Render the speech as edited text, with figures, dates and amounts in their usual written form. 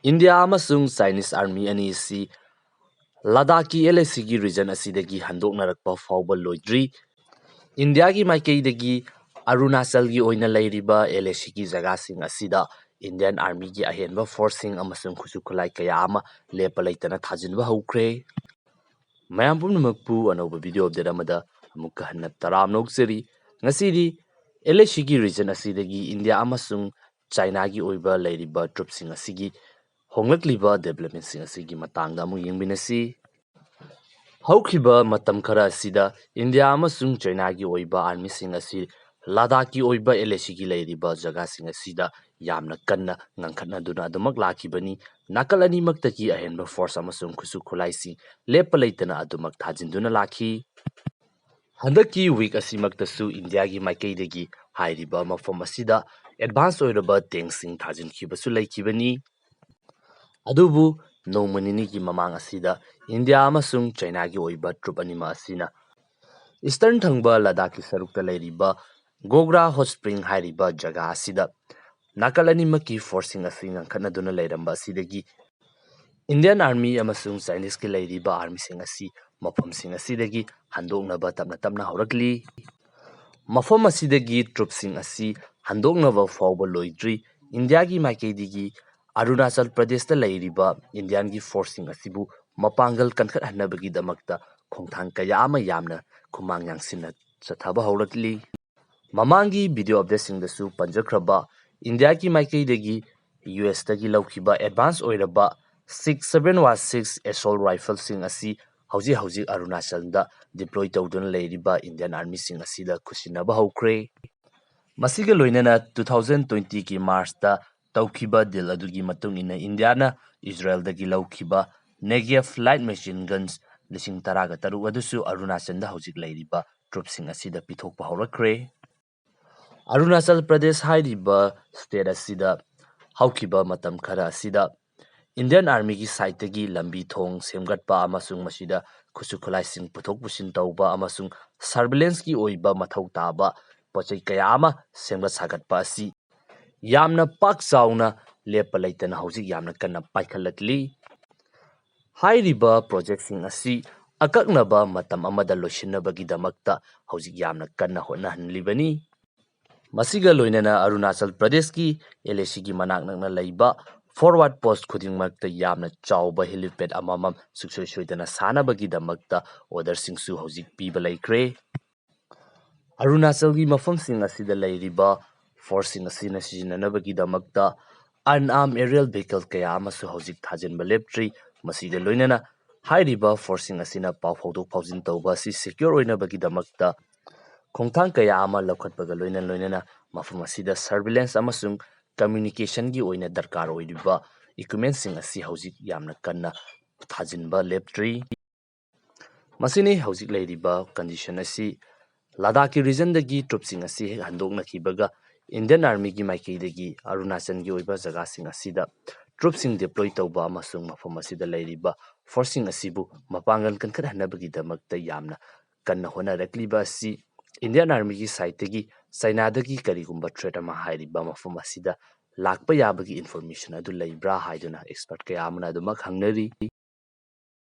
India amasung Chinese Army ani si Ladaki LACगी region asidagi handoknarakpa fawba loidri. India gi maikeidagi Arunachal gi oina leiriba LACगी jagasing asida Indian Army gi ahenba forcing amasung khusu khulai kaya ama lepa leitana thajinba haukhre. Mayam pumnamakpu anoba video update amada amukka hanna taram nokseri ngasidi LACगी region asidagi India amasung China gi oiba leiriba troopsing asigi honglakliba development sing asigi matangda amu yengminasi. Haukiba matam khara asida India amasung China gi oiba army sing asi Ladak gi oiba LACगी leiriba jaga sing asida yamna kanna ngangkhatna duna adumak lakibani nakal animaktaki ahenba force amasung khusu khulai sing lepa leitana adumak thajinduna lakhi. Handaki week asimaktasu India gi maikeidagi hairiba mafam asida advance oiraba tank sing thajinkibasu leikibani. Adubu nomanini gi mamang asida India amasung China gi oiba troop anima asina Eastern thangba Ladak ki sarukta leiriba Gogra Hot Spring hairiba jaga asida nakal animaki forcing asing ngangkhatnaduna leiramba asidagi Indian Army amasung Chinese ki leiriba army sing asi mafam sing asidagi handoknaba tapna horakli. Mafam asidagi troop sing asi handoknaba fawba loidri. India gi maikeidigi Arunachal Pradesh ta leiriba Indian gi forcing asibu mapangal kankhat hanabagi damakta khongthang kaya ama yamna Khuman yangsinna chathaba haurakli. Mamangi video update sing dasu panjakraba India ki maikeidagi US tagi laukiba advance oiraba 6716 assault rifle sing asi hauji Arunachal da deploy tawduna leiriba Indian Army sing asida khusinaba haukre. Masiga loinana 2020 ki March da tawkiba deal adugi matungina Indiana Israel dagi laukiba Negev light machine guns 13 adusu Arunachal da haujik leiriba troops sing asida pithokpa haurakre. Arunachal Pradesh hairiba state asida haukiba matam khara asida Indian Army gi side gi lambi thong semgatpa amasung masida khusu khulai sing puthok pusin tawba amasung surveillance gi oiba mathau taba pochai kaya ama semgat sagatpa asi yamna pak chauna lepa leitana haujik yamna kanna paikhalatli. Hairiba project sing asi akaknaba matam amada loisinabagi damakta haujik yamna kanna hotnahanlibani. Masiga loinana Arunachal Pradesh ki LACगी manak nakna leiba forward post khudingmakta yamna chawba helipad amamam suksoi-soidana sanabagi damakta order singsu haujik piba leikre. Arunachal gi mafam sing asida leiriba force sing asina sijinanabagi damakta unarmed aerial vehicle kaya amasu haujik thajinba leptri. Masida loinana hairiba force sing asina paw phawdok phawjin tawba si secure oinabagi damakta khongthang kaya ama lokhatpaga loinana mafam asida surveillance amasung communication gi oina darkar oiriba equipment sing asi haujik yamna kanna thajinba leptri. Masini haujik leiriba condition asi Ladaki region dagi troop sing asi handoknakibaga Indian Army gi maikeidagi Arunachal gi oiba jaga sing asida troop sing deploy tawba amasung mafam asida leiriba forcing asibu mapangal kankhat hanabagi damakta yamna kanna honarakliba asi Indian Army gi side tagi China dagi karigumba threat ama hairiba mafam asida lakpa yabagi information adu leibra haiduna expert kaya amana adumak hangnari.